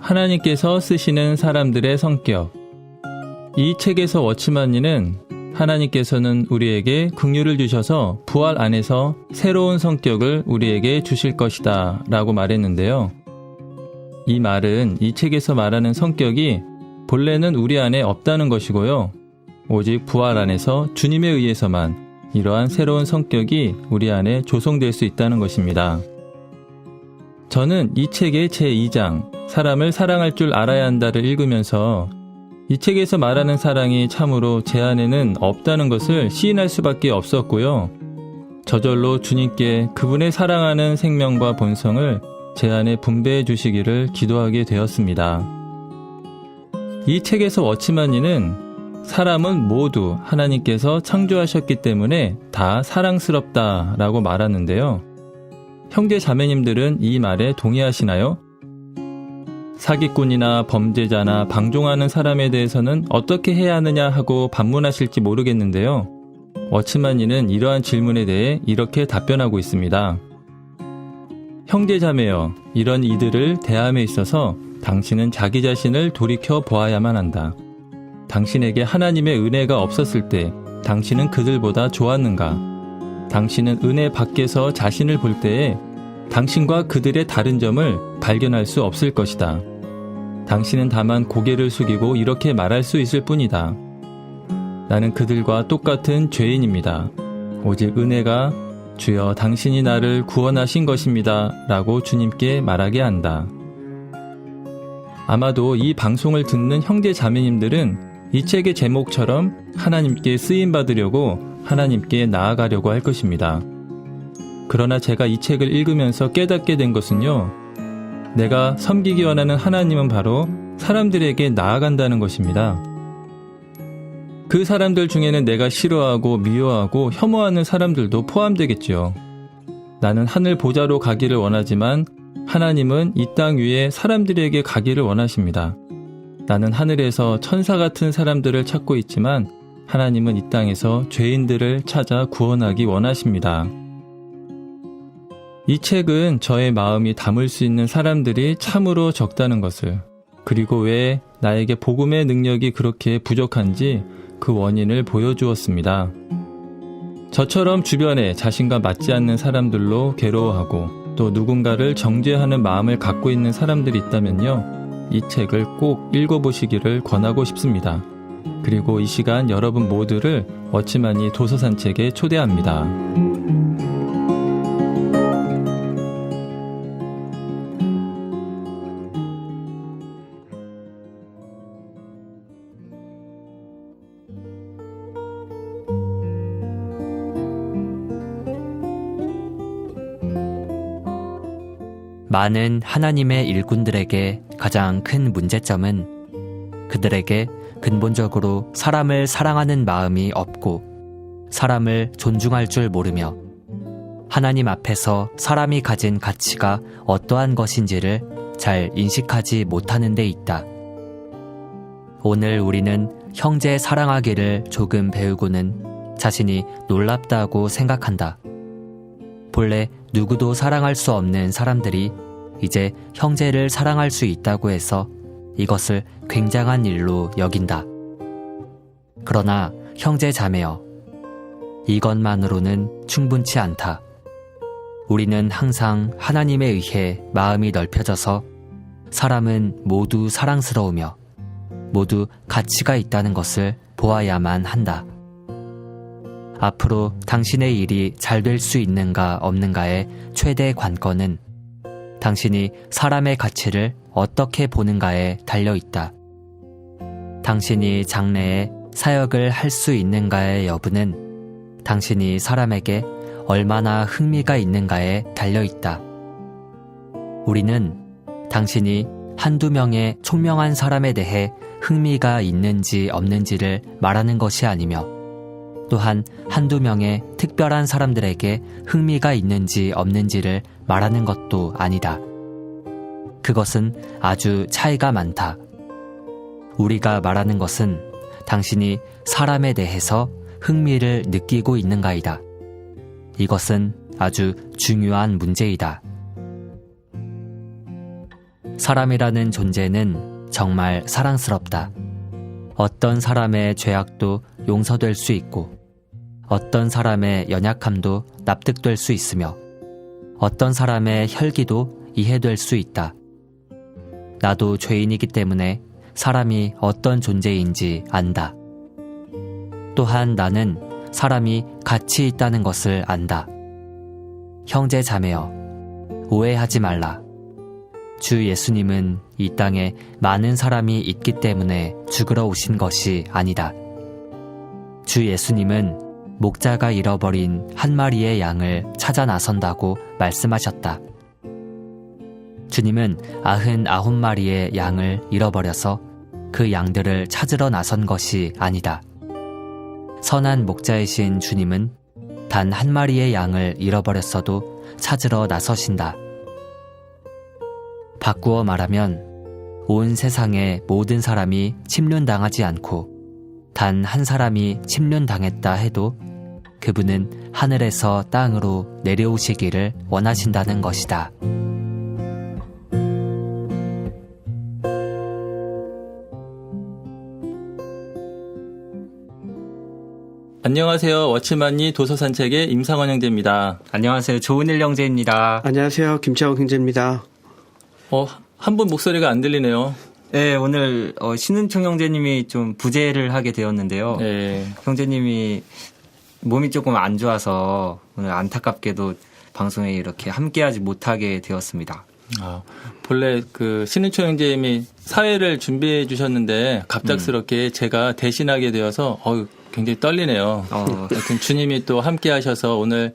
하나님께서 쓰시는 사람들의 성격. 이 책에서 워치만니는 하나님께서는 우리에게 긍휼을 주셔서 부활 안에서 새로운 성격을 우리에게 주실 것이다 라고 말했는데요. 이 말은 이 책에서 말하는 성격이 본래는 우리 안에 없다는 것이고요. 오직 부활 안에서 주님에 의해서만 이러한 새로운 성격이 우리 안에 조성될 수 있다는 것입니다. 저는 이 책의 제2장 사람을 사랑할 줄 알아야 한다를 읽으면서 이 책에서 말하는 사랑이 참으로 제 안에는 없다는 것을 시인할 수밖에 없었고요. 저절로 주님께 그분의 사랑하는 생명과 본성을 제 안에 분배해 주시기를 기도하게 되었습니다. 이 책에서 워치만니는 사람은 모두 하나님께서 창조하셨기 때문에 다 사랑스럽다 라고 말하는데요. 형제 자매님들은 이 말에 동의하시나요? 사기꾼이나 범죄자나 방종하는 사람에 대해서는 어떻게 해야 하느냐 하고 반문하실지 모르겠는데요. 워치만니는 이러한 질문에 대해 이렇게 답변하고 있습니다. 형제 자매여, 이런 이들을 대함에 있어서 당신은 자기 자신을 돌이켜 보아야만 한다. 당신에게 하나님의 은혜가 없었을 때 당신은 그들보다 좋았는가? 당신은 은혜 밖에서 자신을 볼 때에 당신과 그들의 다른 점을 발견할 수 없을 것이다. 당신은 다만 고개를 숙이고 이렇게 말할 수 있을 뿐이다. 나는 그들과 똑같은 죄인입니다. 오직 은혜가 주여 당신이 나를 구원하신 것입니다 라고 주님께 말하게 한다. 아마도 이 방송을 듣는 형제 자매님들은 이 책의 제목처럼 하나님께 쓰임받으려고 하나님께 나아가려고 할 것입니다. 그러나 제가 이 책을 읽으면서 깨닫게 된 것은요, 내가 섬기기 원하는 하나님은 바로 사람들에게 나아간다는 것입니다. 그 사람들 중에는 내가 싫어하고 미워하고 혐오하는 사람들도 포함되겠지요. 나는 하늘 보좌로 가기를 원하지만 하나님은 이 땅 위에 사람들에게 가기를 원하십니다. 나는 하늘에서 천사 같은 사람들을 찾고 있지만 하나님은 이 땅에서 죄인들을 찾아 구원하기 원하십니다. 이 책은 저의 마음이 담을 수 있는 사람들이 참으로 적다는 것을, 그리고 왜 나에게 복음의 능력이 그렇게 부족한지 그 원인을 보여주었습니다. 저처럼 주변에 자신과 맞지 않는 사람들로 괴로워하고 또 누군가를 정죄하는 마음을 갖고 있는 사람들이 있다면요, 이 책을 꼭 읽어보시기를 권하고 싶습니다. 그리고 이 시간 여러분 모두를 워치만니 도서산책에 초대합니다. 많은 하나님의 일꾼들에게 가장 큰 문제점은 그들에게 근본적으로 사람을 사랑하는 마음이 없고 사람을 존중할 줄 모르며 하나님 앞에서 사람이 가진 가치가 어떠한 것인지를 잘 인식하지 못하는 데 있다. 오늘 우리는 형제 사랑하기를 조금 배우고는 자신이 놀랍다고 생각한다. 본래 누구도 사랑할 수 없는 사람들이 이제 형제를 사랑할 수 있다고 해서 이것을 굉장한 일로 여긴다. 그러나 형제 자매여, 이것만으로는 충분치 않다. 우리는 항상 하나님에 의해 마음이 넓혀져서 사람은 모두 사랑스러우며 모두 가치가 있다는 것을 보아야만 한다. 앞으로 당신의 일이 잘 될 수 있는가 없는가의 최대 관건은 당신이 사람의 가치를 어떻게 보는가에 달려있다. 당신이 장래에 사역을 할 수 있는가의 여부는 당신이 사람에게 얼마나 흥미가 있는가에 달려있다. 우리는 당신이 한두 명의 총명한 사람에 대해 흥미가 있는지 없는지를 말하는 것이 아니며 또한 한두 명의 특별한 사람들에게 흥미가 있는지 없는지를 말하는 것도 아니다. 그것은 아주 차이가 많다. 우리가 말하는 것은 당신이 사람에 대해서 흥미를 느끼고 있는가이다. 이것은 아주 중요한 문제이다. 사람이라는 존재는 정말 사랑스럽다. 어떤 사람의 죄악도 용서될 수 있고, 어떤 사람의 연약함도 납득될 수 있으며, 어떤 사람의 혈기도 이해될 수 있다. 나도 죄인이기 때문에 사람이 어떤 존재인지 안다. 또한 나는 사람이 가치 있다는 것을 안다. 형제 자매여, 오해하지 말라. 주 예수님은 이 땅에 많은 사람이 있기 때문에 죽으러 오신 것이 아니다. 주 예수님은 목자가 잃어버린 한 마리의 양을 찾아 나선다고 말씀하셨다. 주님은 99마리의 양을 잃어버려서 그 양들을 찾으러 나선 것이 아니다. 선한 목자이신 주님은 단 한 마리의 양을 잃어버렸어도 찾으러 나서신다. 바꾸어 말하면 온 세상의 모든 사람이 침륜당하지 않고 단 한 사람이 침륜당했다 해도 그분은 하늘에서 땅으로 내려오시기를 원하신다는 것이다. 안녕하세요. 워치만니 도서산책의 임상원 형제입니다. 안녕하세요. 좋은일 형제입니다. 안녕하세요. 김채원 형제입니다. 한 분 목소리가 안 들리네요. 네, 오늘 신은총 형제님이 좀 부재를 하게 되었는데요. 네. 형제님이 몸이 조금 안 좋아서 오늘 안타깝게도 방송에 이렇게 함께하지 못하게 되었습니다. 본래 그 신은초 형제님이 사회를 준비해 주셨는데 갑작스럽게 제가 대신하게 되어서 굉장히 떨리네요. 하여튼 주님이 또 함께 하셔서 오늘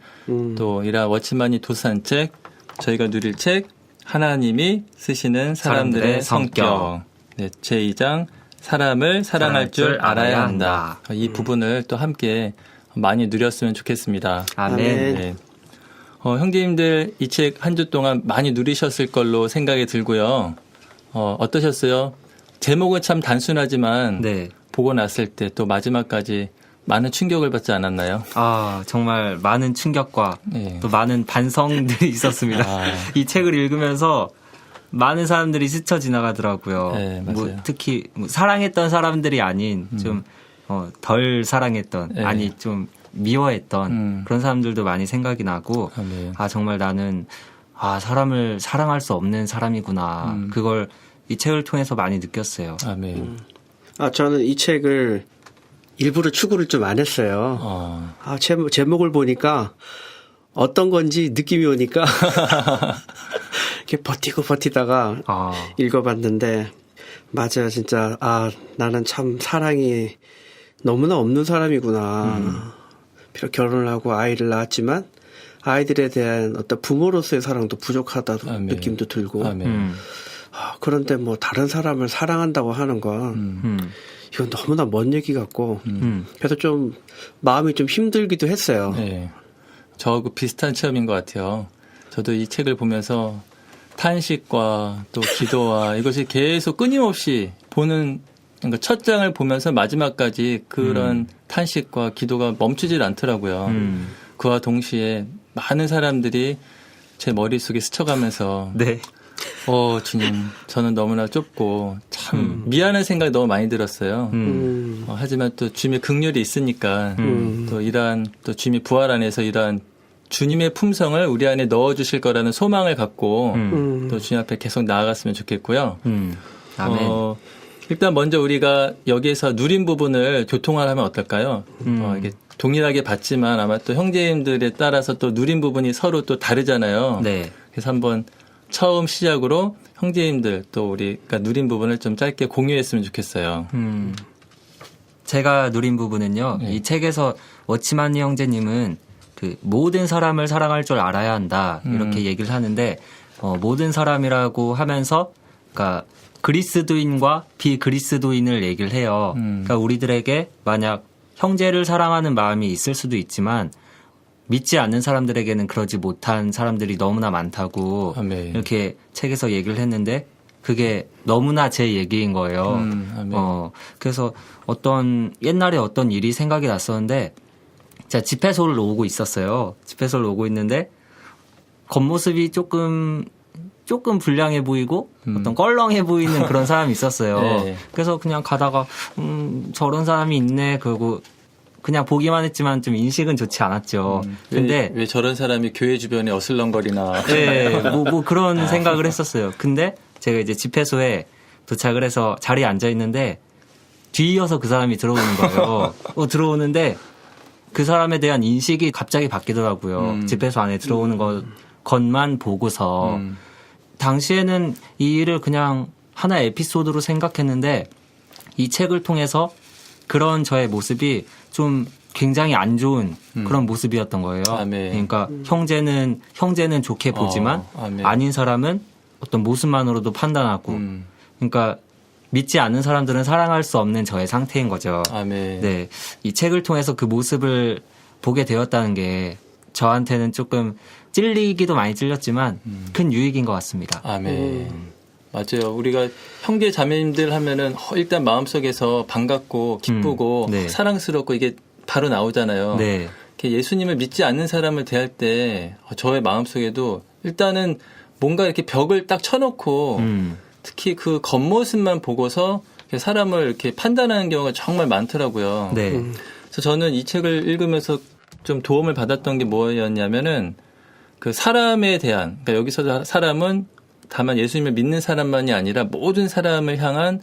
또 이런 워치만니 도서산책, 저희가 누릴 책 하나님이 쓰시는 사람들의 성격. 네, 제2장 사람을 사랑할 줄 알아야 한다. 이 부분을 또 함께 많이 누렸으면 좋겠습니다. 아멘. 네. 형제님들 이 책 한 주 동안 많이 누리셨을 걸로 생각이 들고요. 어떠셨어요? 제목은 참 단순하지만 네. 보고 났을 때 또 마지막까지 많은 충격을 받지 않았나요? 정말 많은 충격과 네. 또 많은 반성들이 있었습니다. 이 책을 읽으면서 많은 사람들이 스쳐 지나가더라고요. 네, 맞아요. 특히 사랑했던 사람들이 아닌 좀 덜 사랑했던, 네. 아니 좀 미워했던 그런 사람들도 많이 생각이 나고, 네. 정말 나는 사람을 사랑할 수 없는 사람이구나. 그걸 이 책을 통해서 많이 느꼈어요. 아멘. 저는 이 책을 일부러 추구를 좀 안 했어요. 제목을 보니까 어떤 건지 느낌이 오니까 이렇게 버티다가 읽어봤는데, 맞아요. 진짜 나는 참 사랑이 너무나 없는 사람이구나. 비록 결혼을 하고 아이를 낳았지만 아이들에 대한 어떤 부모로서의 사랑도 부족하다는 아멘. 느낌도 들고. 아멘. 그런데 뭐 다른 사람을 사랑한다고 하는 건 이건 너무나 먼 얘기 같고, 그래서 좀 마음이 좀 힘들기도 했어요. 네. 저하고 비슷한 체험인 것 같아요. 저도 이 책을 보면서 탄식과 또 기도와 이것이 계속 끊임없이 보는, 그러니까 첫 장을 보면서 마지막까지 그런 탄식과 기도가 멈추질 않더라고요. 그와 동시에 많은 사람들이 제 머릿속에 스쳐가면서 네. 주님, 저는 너무나 좁고 참 미안한 생각이 너무 많이 들었어요. 하지만 또 주님의 긍휼이 있으니까 또 이러한 또 주님의 부활 안에서 이러한 주님의 품성을 우리 안에 넣어주실 거라는 소망을 갖고 또 주님 앞에 계속 나아갔으면 좋겠고요. 아멘. 일단 먼저 우리가 여기에서 누린 부분을 교통화하면 어떨까요? 이게 동일하게 봤지만 아마 또 형제님들에 따라서 또 누린 부분이 서로 또 다르잖아요. 네. 그래서 한번 처음 시작으로 형제님들 또 우리가 누린 부분을 좀 짧게 공유했으면 좋겠어요. 제가 누린 부분은요. 네. 이 책에서 워치만니 형제님은 그 모든 사람을 사랑할 줄 알아야 한다 이렇게 얘기를 하는데, 모든 사람이라고 하면서 그러니까 그리스도인과 비그리스도인을 얘기를 해요. 그러니까 우리들에게 만약 형제를 사랑하는 마음이 있을 수도 있지만 믿지 않는 사람들에게는 그러지 못한 사람들이 너무나 많다고 아멘. 이렇게 책에서 얘기를 했는데, 그게 너무나 제 얘기인 거예요. 아멘. 그래서 옛날에 어떤 일이 생각이 났었는데, 제가 집회소를 오고 있었어요. 집회소를 오고 있는데 겉모습이 조금 불량해 보이고 어떤 껄렁해 보이는 그런 사람이 있었어요. 네. 그래서 그냥 가다가 저런 사람이 있네. 그리고 그냥 보기만 했지만 좀 인식은 좋지 않았죠. 근데 왜 저런 사람이 교회 주변에 어슬렁거리나. 네, 뭐 그런 생각을 했었어요. 근데 제가 이제 집회소에 도착을 해서 자리에 앉아 있는데 뒤이어서 그 사람이 들어오는 거예요. 들어오는데 그 사람에 대한 인식이 갑자기 바뀌더라고요. 집회소 안에 들어오는 것만 보고서. 당시에는 이 일을 그냥 하나의 에피소드로 생각했는데 이 책을 통해서 그런 저의 모습이 좀 굉장히 안 좋은 그런 모습이었던 거예요. 아멘. 그러니까 형제는 좋게 보지만 아멘. 아닌 사람은 어떤 모습만으로도 판단하고 그러니까 믿지 않는 사람들은 사랑할 수 없는 저의 상태인 거죠. 아멘. 네. 이 책을 통해서 그 모습을 보게 되었다는 게 저한테는 조금 찔리기도 많이 찔렸지만 큰 유익인 것 같습니다. 아멘. 맞아요. 우리가 형제 자매님들 하면은 일단 마음속에서 반갑고 기쁘고 네. 사랑스럽고 이게 바로 나오잖아요. 네. 이렇게 예수님을 믿지 않는 사람을 대할 때 저의 마음속에도 일단은 뭔가 이렇게 벽을 딱 쳐놓고 특히 그 겉모습만 보고서 사람을 이렇게 판단하는 경우가 정말 많더라고요. 네. 그래서 저는 이 책을 읽으면서 좀 도움을 받았던 게 뭐였냐면은 그 사람에 대한, 그러니까 여기서 사람은 다만 예수님을 믿는 사람만이 아니라 모든 사람을 향한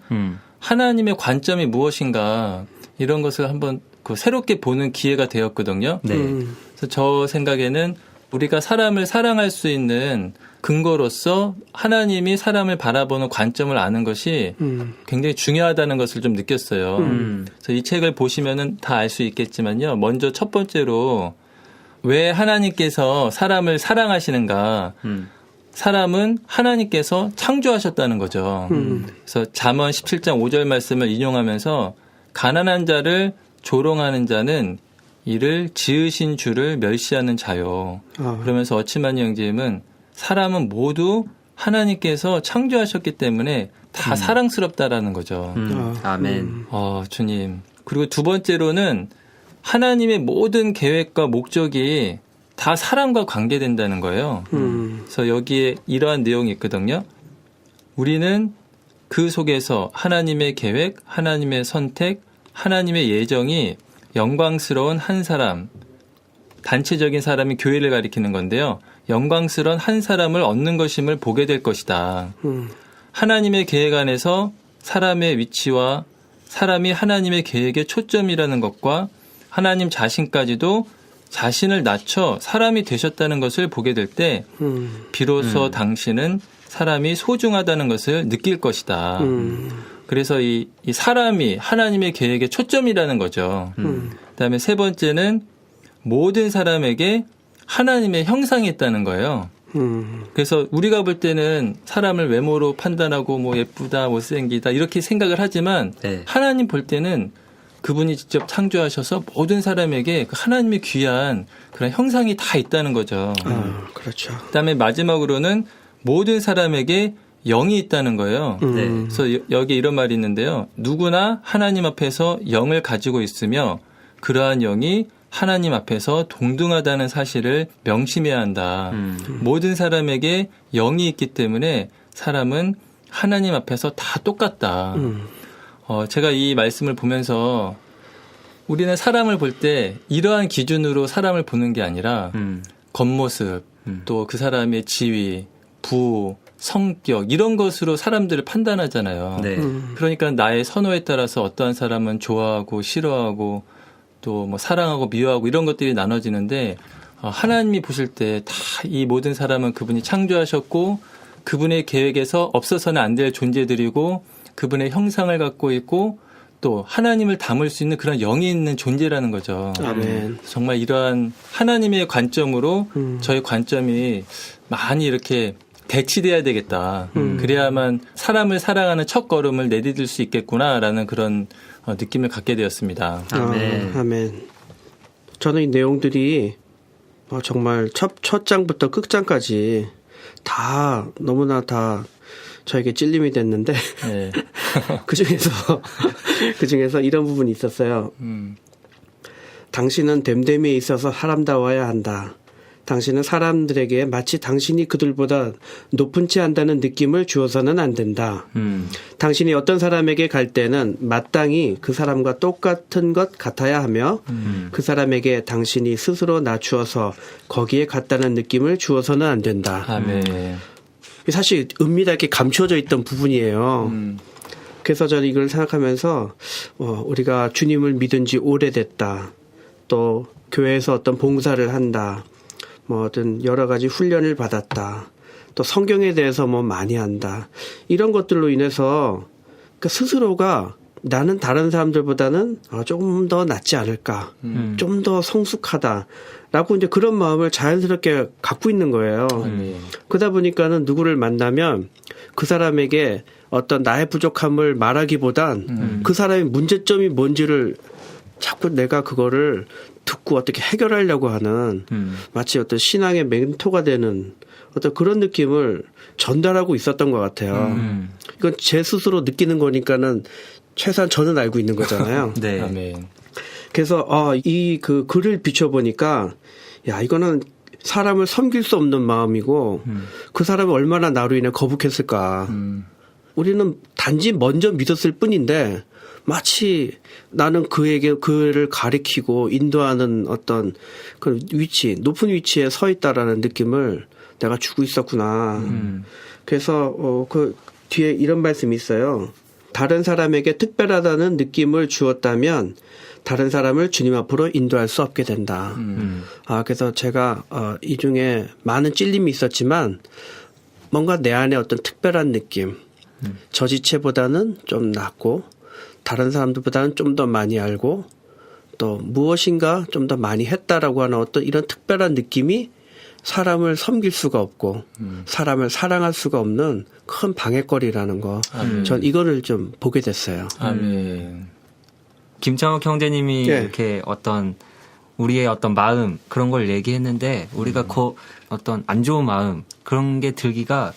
하나님의 관점이 무엇인가 이런 것을 한번 그 새롭게 보는 기회가 되었거든요. 네. 그래서 저 생각에는 우리가 사람을 사랑할 수 있는 근거로서 하나님이 사람을 바라보는 관점을 아는 것이 굉장히 중요하다는 것을 좀 느꼈어요. 그래서 이 책을 보시면은 다 알 수 있겠지만요. 먼저 첫 번째로 왜 하나님께서 사람을 사랑하시는가? 사람은 하나님께서 창조하셨다는 거죠. 그래서 잠언 17장 5절 말씀을 인용하면서 가난한 자를 조롱하는 자는 이를 지으신 주를 멸시하는 자요. 그러면서 어치마니 형제님은 사람은 모두 하나님께서 창조하셨기 때문에 다 사랑스럽다라는 거죠. 아멘. 주님. 그리고 두 번째로는 하나님의 모든 계획과 목적이 다 사랑과 관계된다는 거예요. 그래서 여기에 이러한 내용이 있거든요. 우리는 그 속에서 하나님의 계획, 하나님의 선택, 하나님의 예정이 영광스러운 한 사람, 단체적인 사람이 교회를 가리키는 건데요. 영광스러운 한 사람을 얻는 것임을 보게 될 것이다. 하나님의 계획 안에서 사람의 위치와 사람이 하나님의 계획의 초점이라는 것과 하나님 자신까지도 자신을 낮춰 사람이 되셨다는 것을 보게 될 때 비로소 당신은 사람이 소중하다는 것을 느낄 것이다. 그래서 이 사람이 하나님의 계획의 초점이라는 거죠. 그다음에 세 번째는 모든 사람에게 하나님의 형상이 있다는 거예요. 그래서 우리가 볼 때는 사람을 외모로 판단하고 뭐 예쁘다, 못생기다 이렇게 생각을 하지만 네. 하나님 볼 때는 그분이 직접 창조하셔서 모든 사람에게 그 하나님의 귀한 그런 형상이 다 있다는 거죠. 그렇죠. 그다음에 마지막으로는 모든 사람에게 영이 있다는 거예요. 네. 그래서 여기 이런 말이 있는데요. 누구나 하나님 앞에서 영을 가지고 있으며 그러한 영이 하나님 앞에서 동등하다는 사실을 명심해야 한다. 모든 사람에게 영이 있기 때문에 사람은 하나님 앞에서 다 똑같다. 제가 이 말씀을 보면서 우리는 사람을 볼 때 이러한 기준으로 사람을 보는 게 아니라 겉모습, 또 그 사람의 지위, 부, 성격 이런 것으로 사람들을 판단하잖아요. 네. 그러니까 나의 선호에 따라서 어떠한 사람은 좋아하고 싫어하고 또 뭐 사랑하고 미워하고 이런 것들이 나눠지는데 하나님이 보실 때 다 이 모든 사람은 그분이 창조하셨고 그분의 계획에서 없어서는 안 될 존재들이고 그분의 형상을 갖고 있고 또 하나님을 담을 수 있는 그런 영이 있는 존재라는 거죠. 아멘. 정말 이러한 하나님의 관점으로 저의 관점이 많이 이렇게 대치돼야 되겠다. 그래야만 사람을 사랑하는 첫 걸음을 내디딜 수 있겠구나라는 그런 느낌을 갖게 되었습니다. 아멘. 아멘. 저는 이 내용들이 정말 첫 장부터 끝장까지 다 너무나 다 저에게 찔림이 됐는데 네. 그 중에서 이런 부분이 있었어요. 당신은 됨됨이에 있어서 사람다워야 한다. 당신은 사람들에게 마치 당신이 그들보다 높은 채 한다는 느낌을 주어서는 안 된다. 당신이 어떤 사람에게 갈 때는 마땅히 그 사람과 똑같은 것 같아야 하며 그 사람에게 당신이 스스로 낮추어서 거기에 갔다는 느낌을 주어서는 안 된다. 아멘. 사실 은밀하게 감추어져 있던 부분이에요. 그래서 저는 이걸 생각하면서 우리가 주님을 믿은 지 오래됐다. 또 교회에서 어떤 봉사를 한다. 뭐 어떤 여러 가지 훈련을 받았다. 또 성경에 대해서 뭐 많이 한다. 이런 것들로 인해서 그 스스로가 나는 다른 사람들보다는 조금 더 낫지 않을까. 좀 더 성숙하다라고 이제 그런 마음을 자연스럽게 갖고 있는 거예요. 그러다 보니까는 누구를 만나면 그 사람에게 어떤 나의 부족함을 말하기보단 그 사람의 문제점이 뭔지를 자꾸 내가 그거를 듣고 어떻게 해결하려고 하는 마치 어떤 신앙의 멘토가 되는 어떤 그런 느낌을 전달하고 있었던 것 같아요. 이건 제 스스로 느끼는 거니까는 최소한 저는 알고 있는 거잖아요. 네. 아멘. 그래서 이 그 글을 비춰보니까 야 이거는 사람을 섬길 수 없는 마음이고 그 사람이 얼마나 나로 인해 거북했을까. 우리는 단지 먼저 믿었을 뿐인데 마치 나는 그를 가리키고 인도하는 어떤 그 위치, 높은 위치에 서 있다라는 느낌을 내가 주고 있었구나. 그래서 그 뒤에 이런 말씀이 있어요. 다른 사람에게 특별하다는 느낌을 주었다면 다른 사람을 주님 앞으로 인도할 수 없게 된다. 그래서 제가 이 중에 많은 찔림이 있었지만 뭔가 내 안에 어떤 특별한 느낌, 저 지체보다는 좀 낫고 다른 사람들보다는 좀 더 많이 알고 또 무엇인가 좀 더 많이 했다라고 하는 어떤 이런 특별한 느낌이 사람을 섬길 수가 없고 사람을 사랑할 수가 없는 큰 방해거리라는 거. 전 이거를 좀 보게 됐어요. 아멘. 김창욱 형제님이 네. 이렇게 어떤 우리의 어떤 마음 그런 걸 얘기했는데 우리가 어떤 안 좋은 마음 그런 게 들기가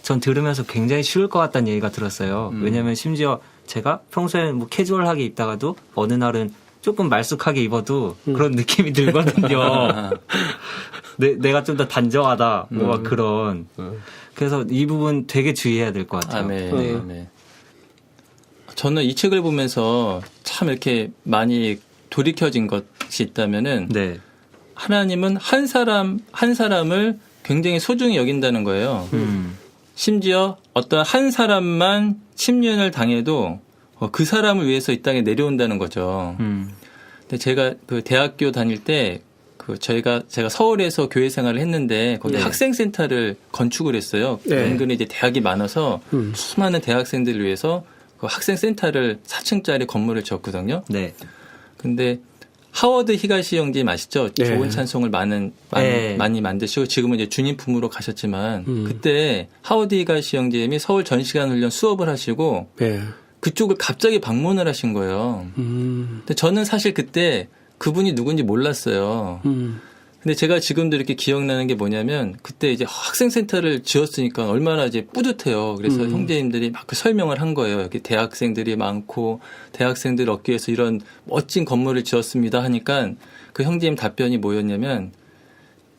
전 들으면서 굉장히 쉬울 것 같다는 얘기가 들었어요. 왜냐하면 심지어 제가 평소에 뭐 캐주얼하게 입다가도 어느 날은 조금 말쑥하게 입어도 그런 느낌이 들거든요. 내가 좀 더 단정하다, 뭐 막 그런. 그래서 이 부분 되게 주의해야 될 것 같아요. 아멘. 아멘. 저는 이 책을 보면서 참 이렇게 많이 돌이켜진 것이 있다면은 네. 하나님은 한 사람을 굉장히 소중히 여긴다는 거예요. 심지어 어떤 한 사람만 침륜을 당해도 그 사람을 위해서 이 땅에 내려온다는 거죠. 근데 제가 그 대학교 다닐 때 제가 서울에서 교회 생활을 했는데 거기 네. 학생센터를 건축을 했어요. 네. 은근히 이제 대학이 많아서 수많은 대학생들을 위해서 그 학생센터를 4층짜리 건물을 지었거든요. 네. 근데 하워드 히가시 형제님 아시죠? 네. 좋은 찬송을 네. 많이 만드시고 지금은 이제 주님 품으로 가셨지만 그때 하워드 히가시 형제님이 서울 전시관 훈련 수업을 하시고 네. 그쪽을 갑자기 방문을 하신 거예요. 근데 저는 사실 그때 그분이 누군지 몰랐어요. 근데 제가 지금도 이렇게 기억나는 게 뭐냐면 그때 이제 학생센터를 지었으니까 얼마나 이제 뿌듯해요. 그래서 형제님들이 막 그 설명을 한 거예요. 여기 대학생들이 많고 대학생들 얻기 위해서 이런 멋진 건물을 지었습니다 하니까 그 형제님 답변이 뭐였냐면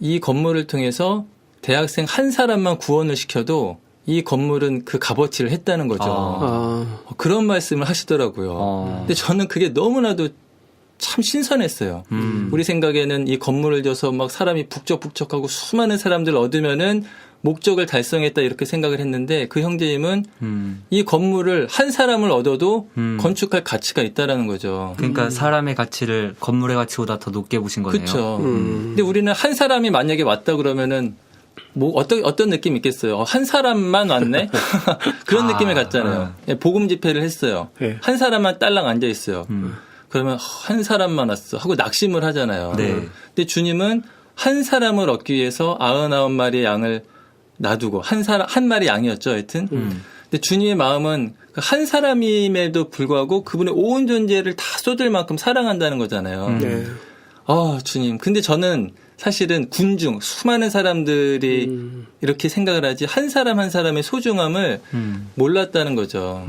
이 건물을 통해서 대학생 한 사람만 구원을 시켜도 이 건물은 그 값어치를 했다는 거죠. 그런 말씀을 하시더라고요. 근데 저는 그게 너무나도 참 신선했어요. 우리 생각에는 이 건물을 져서 막 사람이 북적북적하고 수많은 사람들 얻으면은 목적을 달성했다 이렇게 생각을 했는데 그 형제님은 이 건물을 한 사람을 얻어도 건축할 가치가 있다라는 거죠. 그러니까 사람의 가치를 건물의 가치보다 더 높게 보신 거네요. 그렇죠. 근데 우리는 한 사람이 만약에 왔다 그러면은 뭐 어떤 느낌이 있겠어요? 한 사람만 왔네? 그런 느낌을 갖잖아요. 복음 집회를 했어요. 네. 한 사람만 딸랑 앉아 있어요. 그러면 한 사람만 왔어 하고 낙심을 하잖아요. 네. 근데 주님은 한 사람을 얻기 위해서 99마리의 양을 놔두고 한 마리 양이었죠. 하여튼. 근데 주님의 마음은 한 사람임에도 불구하고 그분의 온 존재를 다 쏟을 만큼 사랑한다는 거잖아요. 네. 주님. 근데 저는 사실은 군중 수많은 사람들이 이렇게 생각을 하지 한 사람 한 사람의 소중함을 몰랐다는 거죠.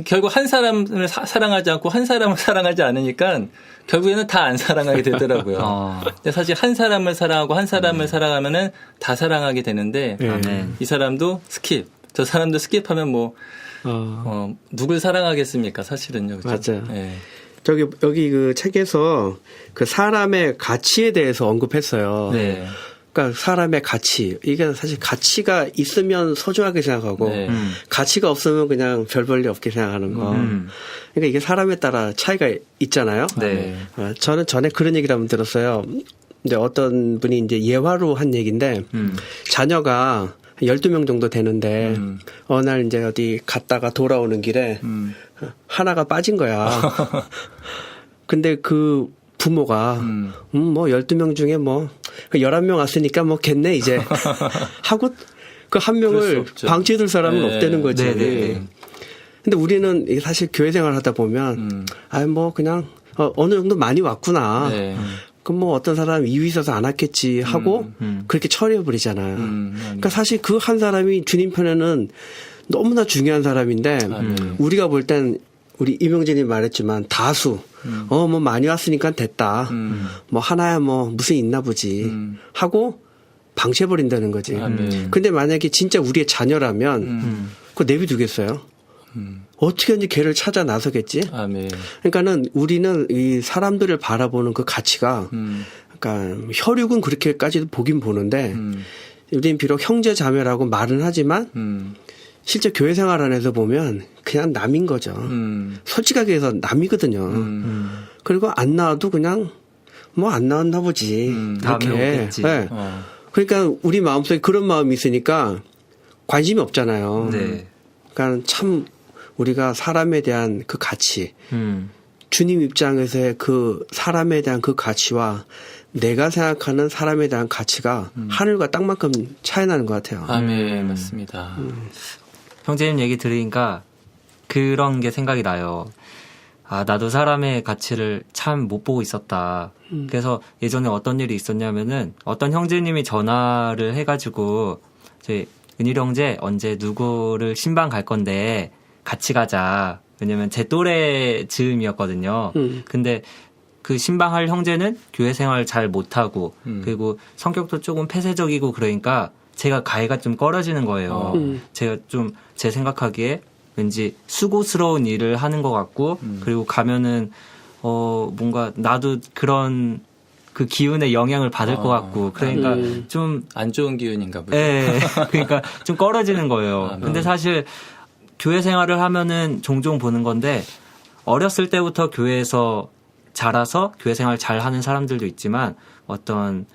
결국 한 사람을 사랑하지 않고 한 사람을 사랑하지 않으니까 결국에는 다 안 사랑하게 되더라고요. 근데 사실 한 사람을 사랑하고 한 사람을 사랑하면은 다 사랑하게 되는데 아멘. 이 사람도 스킵, 저 사람도 스킵하면 뭐 누굴 사랑하겠습니까? 사실은요. 그렇죠? 맞아요. 예. 여기 그 책에서 그 사람의 가치에 대해서 언급했어요. 네. 그러니까 사람의 가치. 이게 사실 가치가 있으면 소중하게 생각하고 네. 가치가 없으면 그냥 별 볼일 없게 생각하는 거. 그러니까 이게 사람에 따라 차이가 있잖아요. 네. 저는 전에 그런 얘기를 한번 들었어요. 근데 어떤 분이 이제 예화로 한 얘기인데 자녀가 12명 정도 되는데 어느 날 이제 어디 갔다가 돌아오는 길에 하나가 빠진 거야. 근데 그 부모가 뭐 12명 중에 뭐 11명 왔으니까 뭐 겠네 이제 하고 그 한 그럴 수 명을 없죠. 방치해둘 사람은 네. 없다는 거지. 네, 네. 근데 우리는 이게 사실 교회 생활 하다 보면 뭐 그냥 어느 정도 많이 왔구나. 네. 그럼 뭐 어떤 사람 이유 있어서 안 왔겠지 하고 그렇게 처리해 버리잖아요. 그러니까 사실 그 한 사람이 주님 편에는 너무나 중요한 사람인데 우리가 볼 땐 우리 이명진이 말했지만 다수 뭐 많이 왔으니까 됐다. 뭐 하나야 뭐 무슨 있나 보지 하고 방치해 버린다는 거지. 근데 만약에 진짜 우리의 자녀라면 그거 내비두겠어요? 어떻게든지 걔를 찾아 나서겠지. 아멘. 그러니까는 우리는 이 사람들을 바라보는 그 가치가, 그러니까 혈육은 그렇게까지도 보긴 보는데, 우리는 비록 형제 자매라고 말은 하지만, 실제 교회 생활 안에서 보면 그냥 남인 거죠. 솔직하게 해서 남이거든요. 그리고 안 나와도 그냥 뭐 안 나왔나 보지. 다음에 이렇게. 오겠지. 네. 그러니까 우리 마음속에 그런 마음이 있으니까 관심이 없잖아요. 네. 그러니까 참 우리가 사람에 대한 그 가치, 주님 입장에서의 그 사람에 대한 그 가치와 내가 생각하는 사람에 대한 가치가 하늘과 땅만큼 차이 나는 것 같아요. 아멘. 맞습니다. 형제님 얘기 들으니까 그런 게 생각이 나요. 아, 나도 사람의 가치를 참 못 보고 있었다. 그래서 예전에 어떤 일이 있었냐면은 어떤 형제님이 전화를 해가지고 저희 은일 형제 언제 누구를 신방 갈 건데 같이 가자. 왜냐면 제 또래 즈음이었거든요. 근데 그 신방할 형제는 교회 생활 잘 못하고 그리고 성격도 조금 폐쇄적이고 그러니까 제가 가해가 좀 꺼려지는 거예요. 제가 좀 제 생각하기에 왠지 수고스러운 일을 하는 것 같고 그리고 가면은 뭔가 나도 그런 그 기운의 영향을 받을 것 같고 그러니까 좀 안 좋은 기운인가 보죠. 예. 그러니까 좀 꺼려지는 거예요. 근데 사실 교회 생활을 하면은 종종 보는 건데 어렸을 때부터 교회에서 자라서 교회 생활 잘 하는 사람들도 있지만 어떤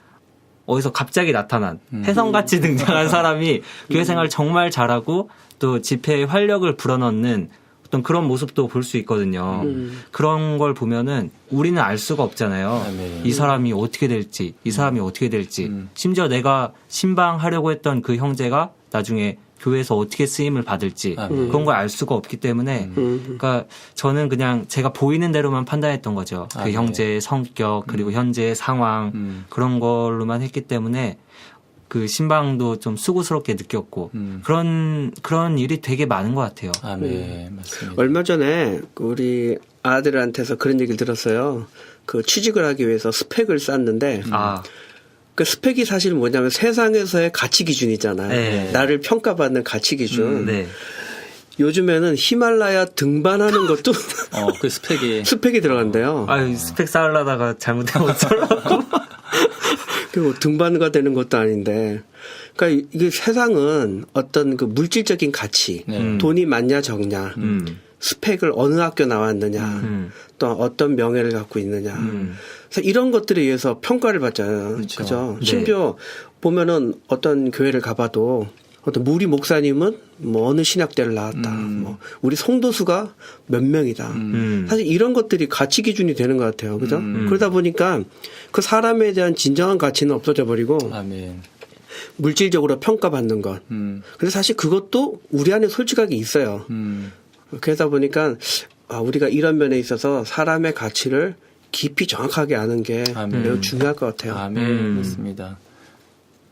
어디서 갑자기 나타난 혜성같이 등장한 사람이 교회 생활 정말 잘하고 또 집회에 활력을 불어넣는 어떤 그런 모습도 볼 수 있거든요. 그런 걸 보면은 우리는 알 수가 없잖아요. 아멘. 이 사람이 어떻게 될지, 이 사람이 어떻게 될지. 심지어 내가 신방하려고 했던 그 형제가 나중에 교회에서 어떻게 쓰임을 받을지 그런 걸 알 수가 없기 때문에 그러니까 저는 그냥 제가 보이는 대로만 판단했던 거죠. 그 형제의 성격 그리고 현재의 상황 그런 걸로만 했기 때문에 그 신방도 좀 수고스럽게 느꼈고 그런 일이 되게 많은 것 같아요. 아멘. 맞습니다. 얼마 전에 우리 아들한테서 그런 얘기를 들었어요. 그 취직을 하기 위해서 스펙을 쌓는데 그 스펙이 사실 뭐냐면 세상에서의 가치 기준이잖아요. 네. 나를 평가받는 가치 기준. 네. 요즘에는 히말라야 등반하는 것도 그 스펙이. 스펙이 들어간대요. 아유, 스펙 쌓으려다가 잘못하면 어쩌라고. 그리고 등반가 되는 것도 아닌데. 그러니까 이게 세상은 어떤 그 물질적인 가치, 돈이 많냐 적냐, 스펙을 어느 학교 나왔느냐, 또 어떤 명예를 갖고 있느냐. 그래서 이런 것들에 의해서 평가를 받잖아요. 그죠? 네. 심지어 보면은 어떤 교회를 가봐도 어떤 무리 목사님은 뭐 어느 신학대를 나왔다. 뭐 우리 성도수가 몇 명이다. 사실 이런 것들이 가치 기준이 되는 것 같아요. 그죠? 그러다 보니까 그 사람에 대한 진정한 가치는 없어져 버리고 아멘. 물질적으로 평가받는 것. 근데 사실 그것도 우리 안에 솔직하게 있어요. 그러다 보니까 우리가 이런 면에 있어서 사람의 가치를 깊이 정확하게 아는 게 매우 중요할 것 같아요. 아멘. 맞습니다.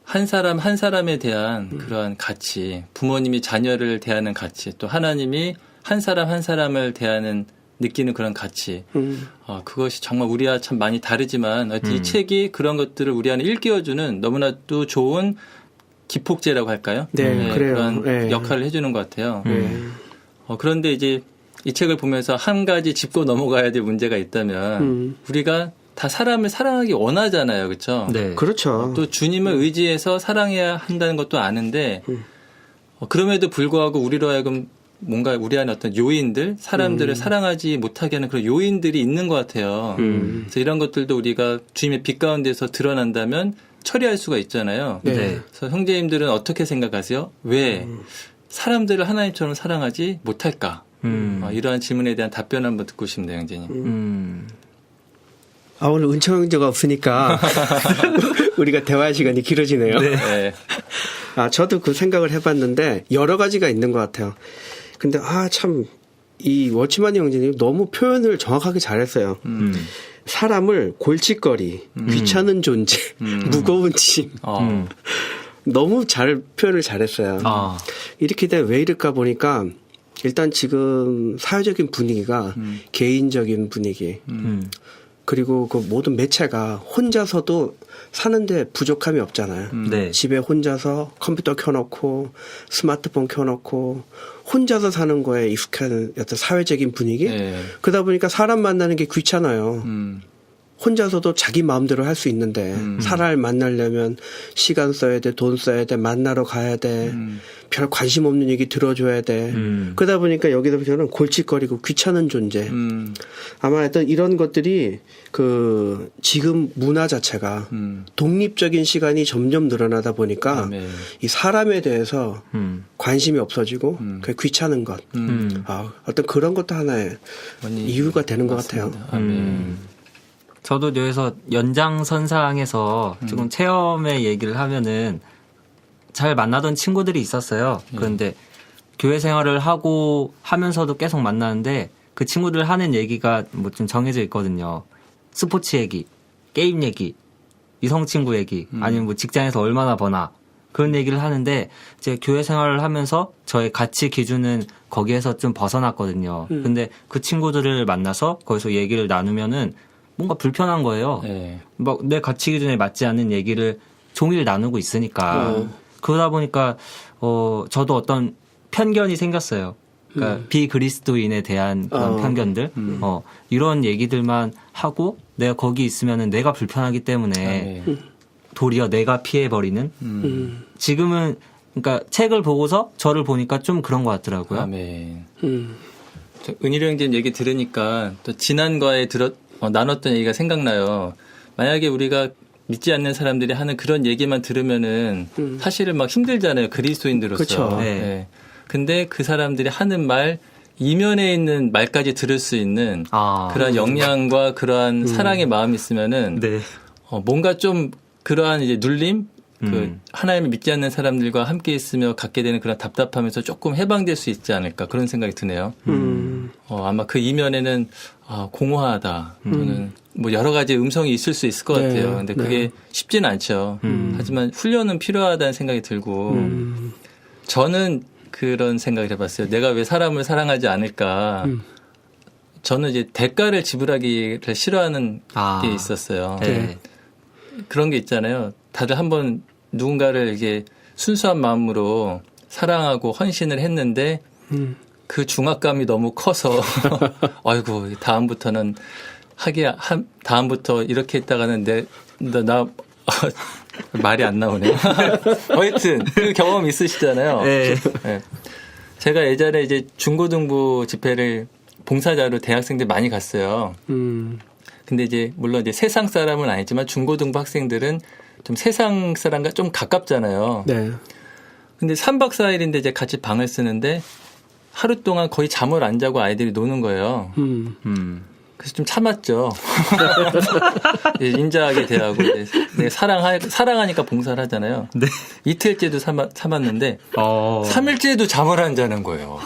한 사람 한 사람에 대한 그러한 가치, 부모님이 자녀를 대하는 가치, 또 하나님이 한 사람 한 사람을 대하는 느끼는 그런 가치. 그것이 정말 우리와 참 많이 다르지만 이 책이 그런 것들을 우리 안에 일깨워주는 너무나도 좋은 기폭제라고 할까요? 네, 그래요. 그런 네. 역할을 해주는 것 같아요. 그런데 이제 이 책을 보면서 한 가지 짚고 넘어가야 될 문제가 있다면 우리가 다 사람을 사랑하기 원하잖아요. 그렇죠? 네. 그렇죠. 또 주님을 의지해서 사랑해야 한다는 것도 아는데 그럼에도 불구하고 우리로 하여금 뭔가 우리 안에 어떤 요인들, 사람들을 사랑하지 못하게 하는 그런 요인들이 있는 것 같아요. 그래서 이런 것들도 우리가 주님의 빛 가운데서 드러난다면 처리할 수가 있잖아요. 네. 그래서 형제님들은 어떻게 생각하세요? 왜 사람들을 하나님처럼 사랑하지 못할까? 이러한 질문에 대한 답변 한번 듣고 싶네요, 형제님. 오늘 은총 형제가 없으니까 우리가 대화 시간이 길어지네요. 네. 저도 그 생각을 해봤는데 여러 가지가 있는 것 같아요. 근데 참 이 워치만 형제님 너무 표현을 정확하게 잘했어요. 사람을 골칫거리, 귀찮은 존재, 무거운 짐. 너무 잘 표현을 잘했어요. 이렇게 되면 왜 이럴까 보니까 일단 지금 사회적인 분위기가 개인적인 분위기 그리고 그 모든 매체가 혼자서도 사는데 부족함이 없잖아요. 네. 집에 혼자서 컴퓨터 켜놓고 스마트폰 켜놓고 혼자서 사는 거에 익숙한 어떤 사회적인 분위기. 네. 그러다 보니까 사람 만나는 게 귀찮아요. 혼자서도 자기 마음대로 할 수 있는데 사람을 만나려면 시간 써야 돼, 돈 써야 돼, 만나러 가야 돼, 별 관심 없는 얘기 들어줘야 돼. 그러다 보니까 여기서부터는 골칫거리고 귀찮은 존재. 아마 하여튼 이런 것들이 그 지금 문화 자체가 독립적인 시간이 점점 늘어나다 보니까 네. 이 사람에 대해서 관심이 없어지고 그 귀찮은 것. 어떤 그런 것도 하나의 이유가 되는 것 같아요. 저도 여기서 연장선상에서 조금 체험의 얘기를 하면은 잘 만나던 친구들이 있었어요. 그런데 교회 생활을 하고 하면서도 계속 만나는데 그 친구들 하는 얘기가 뭐 좀 정해져 있거든요. 스포츠 얘기, 게임 얘기, 이성 친구 얘기, 아니면 뭐 직장에서 얼마나 버나 그런 얘기를 하는데 이제 교회 생활을 하면서 저의 가치 기준은 거기에서 좀 벗어났거든요. 근데 그 친구들을 만나서 거기서 얘기를 나누면은 뭔가 불편한 거예요. 네. 막 내 가치 기준에 맞지 않는 얘기를 종일 나누고 있으니까. 그러다 보니까 저도 어떤 편견이 생겼어요. 그러니까 비그리스도인에 대한 그런 편견들, 이런 얘기들만 하고 내가 거기 있으면은 내가 불편하기 때문에 도리어 내가 피해버리는. 지금은 그러니까 책을 보고서 저를 보니까 좀 그런 것 같더라고요. 아멘. 은일이 형제 얘기 들으니까 또 지난과에 나눴던 얘기가 생각나요. 만약에 우리가 믿지 않는 사람들이 하는 그런 얘기만 들으면은 사실은 막 힘들잖아요. 그리스도인들로서. 그쵸. 네. 근데 그 사람들이 하는 말 이면에 있는 말까지 들을 수 있는 그러한 역량과 그러한 사랑의 마음이 있으면은 네. 뭔가 좀 그러한 이제 눌림, 그 하나님을 믿지 않는 사람들과 함께 있으며 갖게 되는 그런 답답함에서 조금 해방될 수 있지 않을까 그런 생각이 드네요. 아마 그 이면에는 공허하다 또는 뭐 여러 가지 음성이 있을 수 있을 것 같아요. 근데 그게 쉽지는 않죠. 하지만 훈련은 필요하다는 생각이 들고 저는 그런 생각을 해봤어요. 내가 왜 사람을 사랑하지 않을까? 저는 이제 대가를 지불하기를 싫어하는 게 있었어요. 네. 그런 게 있잖아요. 다들 한번 누군가를 이게 순수한 마음으로 사랑하고 헌신을 했는데 그 중압감이 너무 커서 아이고 다음부터는 다음부터 이렇게 했다가는 나 말이 안 나오네요. 하여튼 그 경험 있으시잖아요. 네. 네. 제가 예전에 이제 중고등부 집회를 봉사자로 대학생들 많이 갔어요. 근데 이제 물론 이제 세상 사람은 아니지만 중고등부 학생들은 좀 세상 사람과 좀 가깝잖아요. 네. 근데 3박 4일인데 이제 같이 방을 쓰는데 하루 동안 거의 잠을 안 자고 아이들이 노는 거예요. 그래서 좀 참았죠. 인자하게 대하고 내가 사랑하니까 봉사를 하잖아요. 네. 이틀째도 참았는데 3일째도 잠을 안 자는 거예요.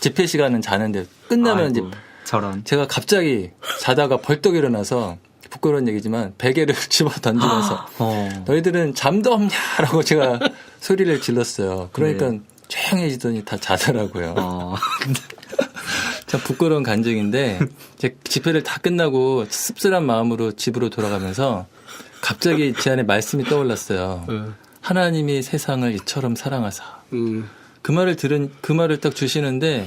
집회 시간은 자는데 끝나면 이제 저런. 제가 갑자기 자다가 벌떡 일어나서 부끄러운 얘기지만 베개를 집어 던지면서 너희들은 잠도 없냐라고 제가 소리를 질렀어요. 그러니까 조용해지더니 다 자더라고요. 참 부끄러운 간증인데 이제 집회를 다 끝나고 씁쓸한 마음으로 집으로 돌아가면서 갑자기 제 안에 말씀이 떠올랐어요. 하나님이 세상을 이처럼 사랑하사. 그 말을 딱 주시는데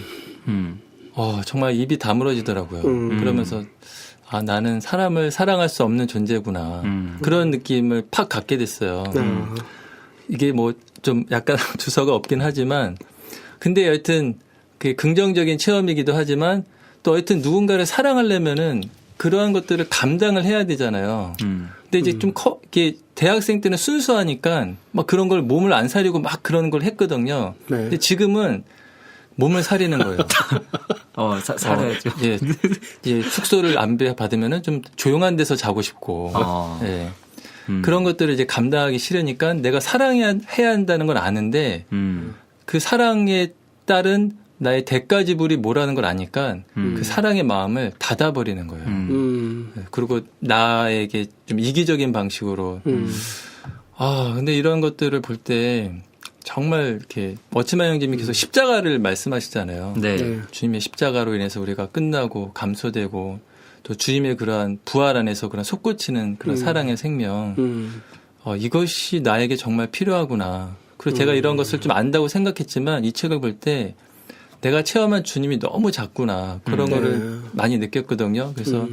정말 입이 다물어지더라고요. 그러면서 나는 사람을 사랑할 수 없는 존재구나. 그런 느낌을 팍 갖게 됐어요. 이게 뭐 좀 약간 주서가 없긴 하지만 근데 여하튼 그게 긍정적인 체험이기도 하지만 또 여하튼 누군가를 사랑하려면은 그러한 것들을 감당을 해야 되잖아요. 근데 이제 좀 이게 대학생 때는 순수하니까 막 그런 걸 몸을 안 사리고 막 그런 걸 했거든요. 네. 근데 지금은 몸을 사리는 거예요. 살아야죠. 예, 숙소를 안 받으면은 좀 조용한 데서 자고 싶고. 예. 그런 것들을 이제 감당하기 싫으니까 내가 사랑해야 한다는 건 아는데 그 사랑에 따른 나의 대가 지불이 뭐라는 걸 아니까 그 사랑의 마음을 닫아버리는 거예요. 그리고 나에게 좀 이기적인 방식으로. 근데 이런 것들을 볼 때 정말 이렇게 멋지만 형님께서 십자가를 말씀하시잖아요. 네. 주님의 십자가로 인해서 우리가 끝나고 감소되고 또 주님의 그러한 부활 안에서 그런 솟구치는 그런 사랑의 생명. 이것이 나에게 정말 필요하구나. 그리고 제가 이런 것을 좀 안다고 생각했지만 이 책을 볼 때 내가 체험한 주님이 너무 작구나. 그런 거를 많이 느꼈거든요. 그래서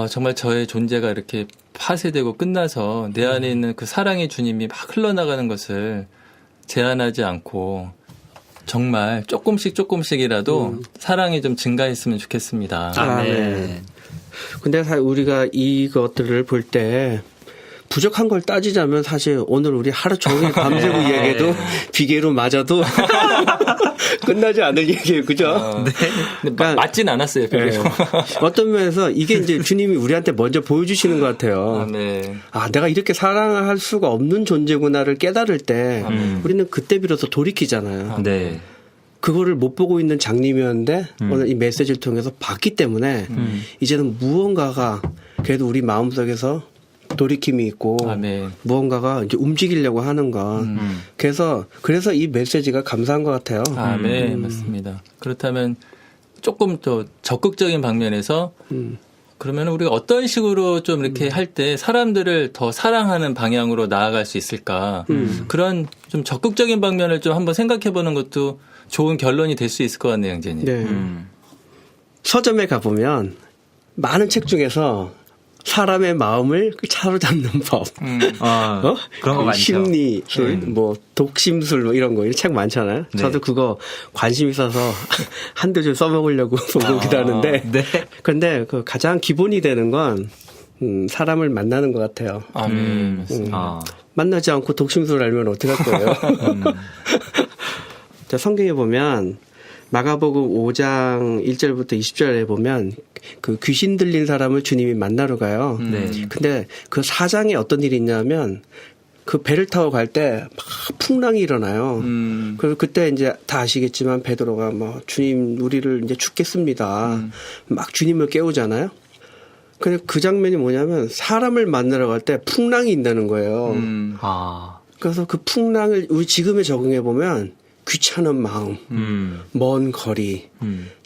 정말 저의 존재가 이렇게 파쇄되고 끝나서 내 안에 있는 그 사랑의 주님이 막 흘러나가는 것을 제한하지 않고 정말 조금씩이라도 사랑이 좀 증가했으면 좋겠습니다. 아멘. 근데 사실 우리가 이것들을 볼 때 부족한 걸 따지자면 사실 오늘 우리 하루 종일 밤새고 이야기해도 비계로 맞아도 끝나지 않을 얘기예요. 그죠? 네. 근데 맞진 않았어요. 네. 어떤 면에서 이게 이제 주님이 우리한테 먼저 보여주시는 것 같아요. 네. 내가 이렇게 사랑할 수가 없는 존재구나를 깨달을 때 우리는 그때 비로소 돌이키잖아요. 네. 그거를 못 보고 있는 장님이었는데 오늘 이 메시지를 통해서 봤기 때문에 이제는 무언가가 그래도 우리 마음속에서 돌이킴이 있고 무언가가 이제 움직이려고 하는 것. 그래서 이 메시지가 감사한 것 같아요. 네, 맞습니다. 그렇다면 조금 더 적극적인 방면에서 그러면 우리가 어떤 식으로 좀 이렇게 할 때 사람들을 더 사랑하는 방향으로 나아갈 수 있을까? 그런 좀 적극적인 방면을 좀 한번 생각해 보는 것도 좋은 결론이 될 수 있을 것 같네요, 형제님. 네. 서점에 가보면 많은 책 중에서 사람의 마음을 사로잡는 법. 그런 거 많죠. 심리술, 뭐 독심술 뭐 이런 거 이런 책 많잖아요. 네. 저도 그거 관심 있어서 한두 줄 써먹으려고 본 거기도 하는데. 네. 그런데 그 가장 기본이 되는 건 사람을 만나는 것 같아요. 맞습니다. 만나지 않고 독심술 알면 어떡할 거예요. 자, 성경에 보면 마가복음 5장 1절부터 20절에 보면 그 귀신 들린 사람을 주님이 만나러 가요. 근데 그 사장에 어떤 일이 있냐면 그 배를 타고 갈 때 막 풍랑이 일어나요. 그래서 그때 이제 다 아시겠지만 베드로가 뭐 주님 우리를 이제 죽겠습니다. 막 주님을 깨우잖아요. 근데 그 장면이 뭐냐면 사람을 만나러 갈 때 풍랑이 있다는 거예요. 그래서 그 풍랑을 우리 지금에 적용해 보면 귀찮은 마음, 먼 거리,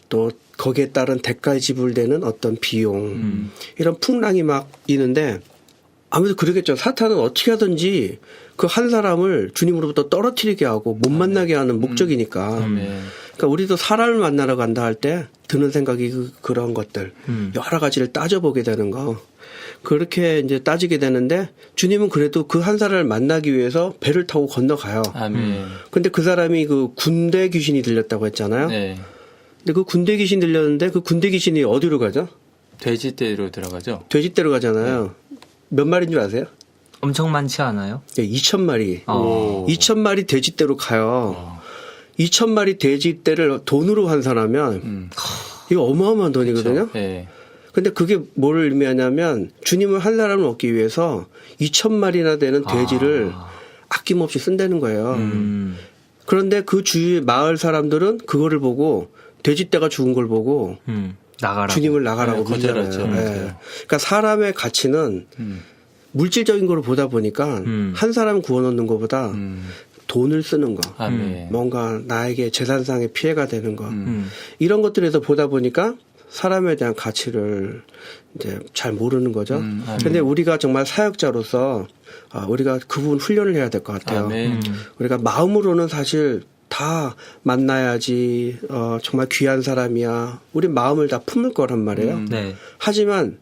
또 거기에 따른 대가 지불되는 어떤 비용, 이런 풍랑이 막 있는데 아무래도 그러겠죠. 사탄은 어떻게 하든지 그 한 사람을 주님으로부터 떨어뜨리게 하고 못 만나게 하는 목적이니까. 그러니까 우리도 사람을 만나러 간다 할 때 드는 생각이 그런 것들, 여러 가지를 따져보게 되는 거. 그렇게 이제 따지게 되는데 주님은 그래도 그 한 사람을 만나기 위해서 배를 타고 건너가요. 근데 그 사람이 그 군대 귀신이 들렸다고 했잖아요. 근데 그 군대 귀신 들렸는데 그 군대 귀신이 어디로 가죠? 돼지떼로 들어가죠. 돼지떼로 가잖아요. 몇 마리인 줄 아세요? 엄청 많지 않아요? 2,000마리. 2,000마리 돼지떼로 가요. 2,000마리 돼지떼를 돈으로 환산하면 이거 어마어마한 돈이거든요. 근데 그게 뭘 의미하냐면 주님을 한 사람을 얻기 위해서 2,000마리나 되는 돼지를 아낌없이 쓴다는 거예요. 그런데 그 주위 마을 사람들은 그거를 보고 돼지떼가 죽은 걸 보고 나가라고. 주님을 나가라고 거절하죠. 그러니까 사람의 가치는 물질적인 걸 보다 보니까 한 사람 구원 얻는 것보다 돈을 쓰는 거, 아멘. 뭔가 나에게 재산상의 피해가 되는 거, 이런 것들에서 보다 보니까 사람에 대한 가치를 이제 잘 모르는 거죠. 근데 우리가 정말 사역자로서 우리가 그 부분 훈련을 해야 될 것 같아요. 아멘. 우리가 마음으로는 사실 다 만나야지 정말 귀한 사람이야. 우리 마음을 다 품을 거란 말이에요. 네. 하지만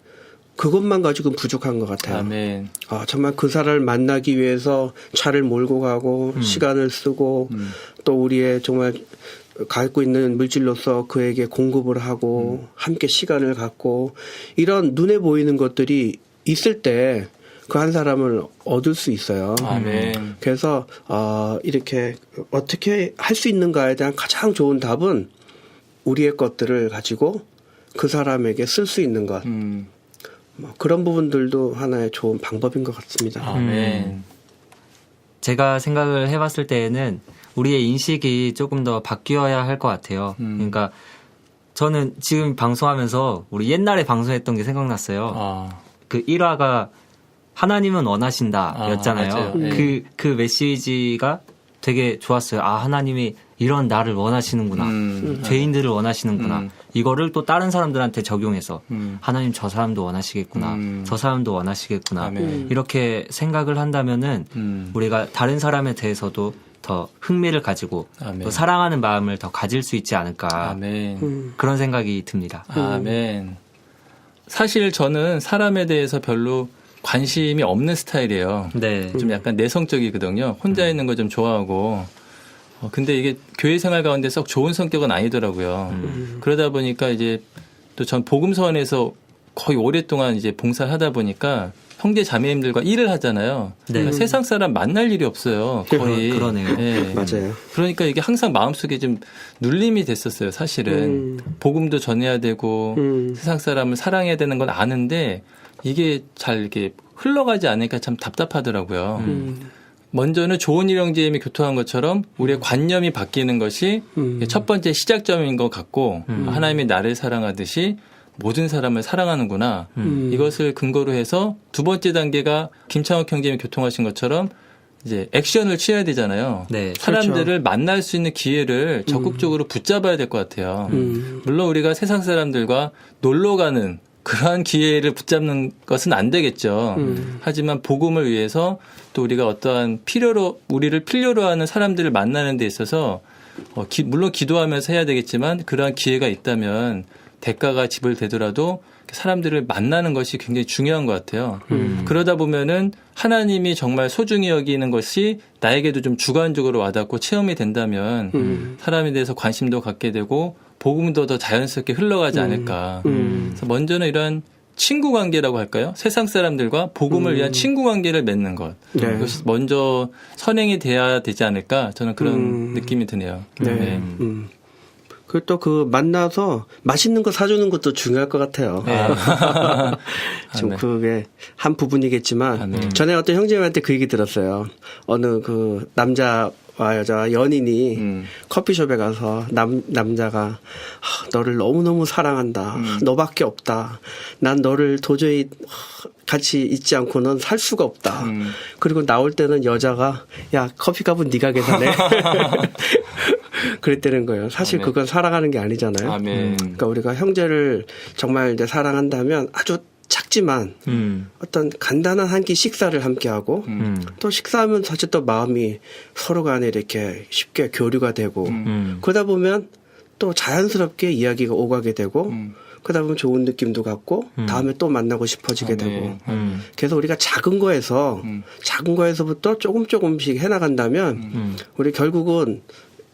그것만 가지고는 부족한 것 같아요. 아멘. 정말 그 사람을 만나기 위해서 차를 몰고 가고 시간을 쓰고 또 우리의 정말 갖고 있는 물질로서 그에게 공급을 하고 함께 시간을 갖고 이런 눈에 보이는 것들이 있을 때 그 한 사람을 얻을 수 있어요. 아멘. 그래서 이렇게 어떻게 할 수 있는가에 대한 가장 좋은 답은 우리의 것들을 가지고 그 사람에게 쓸 수 있는 것. 뭐 그런 부분들도 하나의 좋은 방법인 것 같습니다. 아멘. 제가 생각을 해봤을 때에는 우리의 인식이 조금 더 바뀌어야 할 것 같아요. 그러니까 저는 지금 방송하면서 우리 옛날에 방송했던 게 생각났어요. 그 1화가 하나님은 원하신다 였잖아요. 맞아요. 네. 그 메시지가 되게 좋았어요. 하나님이 이런 나를 원하시는구나. 죄인들을 원하시는구나. 이거를 또 다른 사람들한테 적용해서 하나님 저 사람도 원하시겠구나. 저 사람도 원하시겠구나. 아멘. 이렇게 생각을 한다면은 우리가 다른 사람에 대해서도 더 흥미를 가지고 아멘. 또 사랑하는 마음을 더 가질 수 있지 않을까. 아멘. 그런 생각이 듭니다. 아멘. 사실 저는 사람에 대해서 별로 관심이 없는 스타일이에요. 네. 좀 약간 내성적이거든요. 혼자 있는 거 좀 좋아하고. 근데 이게 교회 생활 가운데 썩 좋은 성격은 아니더라고요. 그러다 보니까 이제 또 전 복음서원에서 거의 오랫동안 이제 봉사를 하다 보니까 형제 자매님들과 일을 하잖아요. 네. 그러니까 세상 사람 만날 일이 없어요. 거의. 그러네요. 예. 맞아요. 그러니까 이게 항상 마음속에 좀 눌림이 됐었어요. 사실은. 복음도 전해야 되고 세상 사람을 사랑해야 되는 건 아는데 이게 잘 이렇게 흘러가지 않으니까 참 답답하더라고요. 먼저는 좋은 일형제임이 교통한 것처럼 우리의 관념이 바뀌는 것이 첫 번째 시작점인 것 같고 하나님이 나를 사랑하듯이 모든 사람을 사랑하는구나. 이것을 근거로 해서 두 번째 단계가 김창욱 형제님이 교통하신 것처럼 이제 액션을 취해야 되잖아요. 네. 사람들을 그렇죠. 만날 수 있는 기회를 적극적으로 붙잡아야 될 것 같아요. 물론 우리가 세상 사람들과 놀러 가는 그러한 기회를 붙잡는 것은 안 되겠죠. 하지만 복음을 위해서 또 우리가 어떠한 우리를 필요로 하는 사람들을 만나는 데 있어서 물론 기도하면서 해야 되겠지만 그러한 기회가 있다면 대가가 지불되더라도 사람들을 만나는 것이 굉장히 중요한 것 같아요. 그러다 보면은 하나님이 정말 소중히 여기는 것이 나에게도 좀 주관적으로 와닿고 체험이 된다면 사람에 대해서 관심도 갖게 되고 복음도 더 자연스럽게 흘러가지 않을까. 그래서 먼저는 이런 친구 관계라고 할까요? 세상 사람들과 복음을 위한 친구 관계를 맺는 것. 네. 이것이 먼저 선행이 돼야 되지 않을까. 저는 그런 느낌이 드네요. 네. 그리고 또 그 만나서 맛있는 거 사주는 것도 중요할 것 같아요. 좀 네. 그게 한 부분이겠지만 네. 전에 어떤 형제님한테 그 얘기 들었어요. 어느 그 남자와 여자 연인이 커피숍에 가서 남자가 너를 너무너무 사랑한다. 너밖에 없다. 난 너를 도저히 같이 있지 않고는 살 수가 없다. 그리고 나올 때는 여자가 야 커피값은 네가 계산해. 그랬다는 거예요. 사실 아멘. 그건 사랑하는 게 아니잖아요. 아멘. 그러니까 우리가 형제를 정말 이제 사랑한다면 아주 작지만 어떤 간단한 한 끼 식사를 함께 하고 또 식사하면 사실 또 마음이 서로 간에 이렇게 쉽게 교류가 되고 그러다 보면 또 자연스럽게 이야기가 오가게 되고 그러다 보면 좋은 느낌도 갖고 다음에 또 만나고 싶어지게 되고 그래서 우리가 작은 거에서부터 조금씩 해나간다면 우리 결국은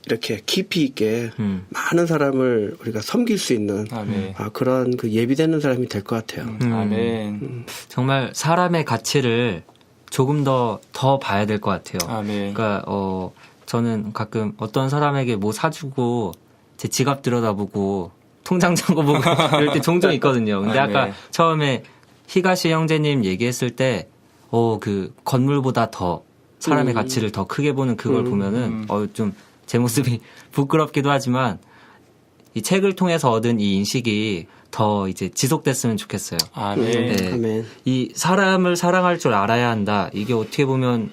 이렇게 깊이 있게 많은 사람을 우리가 섬길 수 있는 아멘. 그런 그 예비되는 사람이 될 것 같아요. 아멘. 정말 사람의 가치를 조금 더 봐야 될 것 같아요. 아멘. 그러니까 저는 가끔 어떤 사람에게 뭐 사주고 제 지갑 들여다보고 통장 잔고보고 이럴 때 종종 있거든요. 근데 아까 처음에 히가시 형제님 얘기했을 때 그 건물보다 더 사람의 가치를 더 크게 보는 그걸 보면은 좀 제 모습이 부끄럽기도 하지만 이 책을 통해서 얻은 이 인식이 더 이제 지속됐으면 좋겠어요. 아멘. 네. 아멘. 이 사람을 사랑할 줄 알아야 한다. 이게 어떻게 보면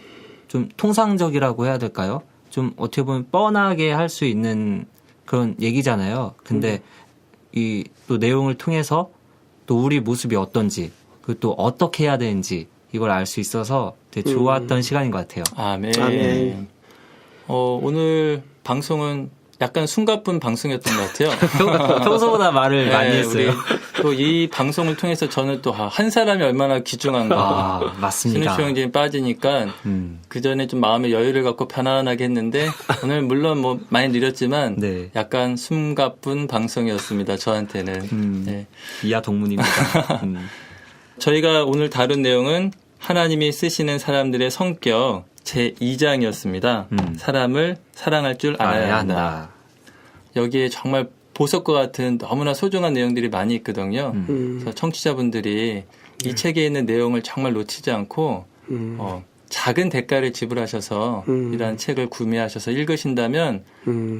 좀 통상적이라고 해야 될까요? 좀 어떻게 보면 뻔하게 할 수 있는 그런 얘기잖아요. 근데 이 또 내용을 통해서 또 우리 모습이 어떤지, 그 또 어떻게 해야 되는지 이걸 알 수 있어서 되게 좋았던 시간인 것 같아요. 아멘. 아멘. 오늘 방송은 약간 숨가쁜 방송이었던 것 같아요. 평소보다 말을 많이 네, 했어요. 또 이 방송을 통해서 저는 또 한 사람이 얼마나 귀중한가. 아, 맞습니다. 신우시 형제님 빠지니까 그 전에 좀 마음의 여유를 갖고 편안하게 했는데 오늘 물론 뭐 많이 느렸지만 네. 약간 숨가쁜 방송이었습니다. 저한테는. 네. 이하 동문입니다. 저희가 오늘 다룬 내용은 하나님이 쓰시는 사람들의 성격 제2장이었습니다. 사람을 사랑할 줄 알아야 한다. 여기에 정말 보석과 같은 너무나 소중한 내용들이 많이 있거든요. 그래서 청취자분들이 이 책에 있는 내용을 정말 놓치지 않고 작은 대가를 지불하셔서 이러한 책을 구매하셔서 읽으신다면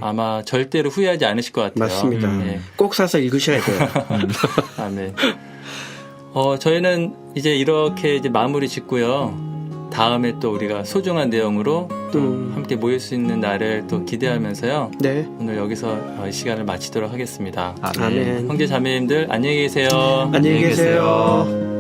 아마 절대로 후회하지 않으실 것 같아요. 맞습니다. 네. 꼭 사서 읽으셔야 돼요. 아멘. 저희는 이제 이렇게 이제 마무리 짓고요. 다음에 또 우리가 소중한 내용으로 또 함께 모일 수 있는 날을 또 기대하면서요. 네. 오늘 여기서 이 시간을 마치도록 하겠습니다. 아멘. 형제 자매님들 안녕히 계세요. 안녕히 계세요.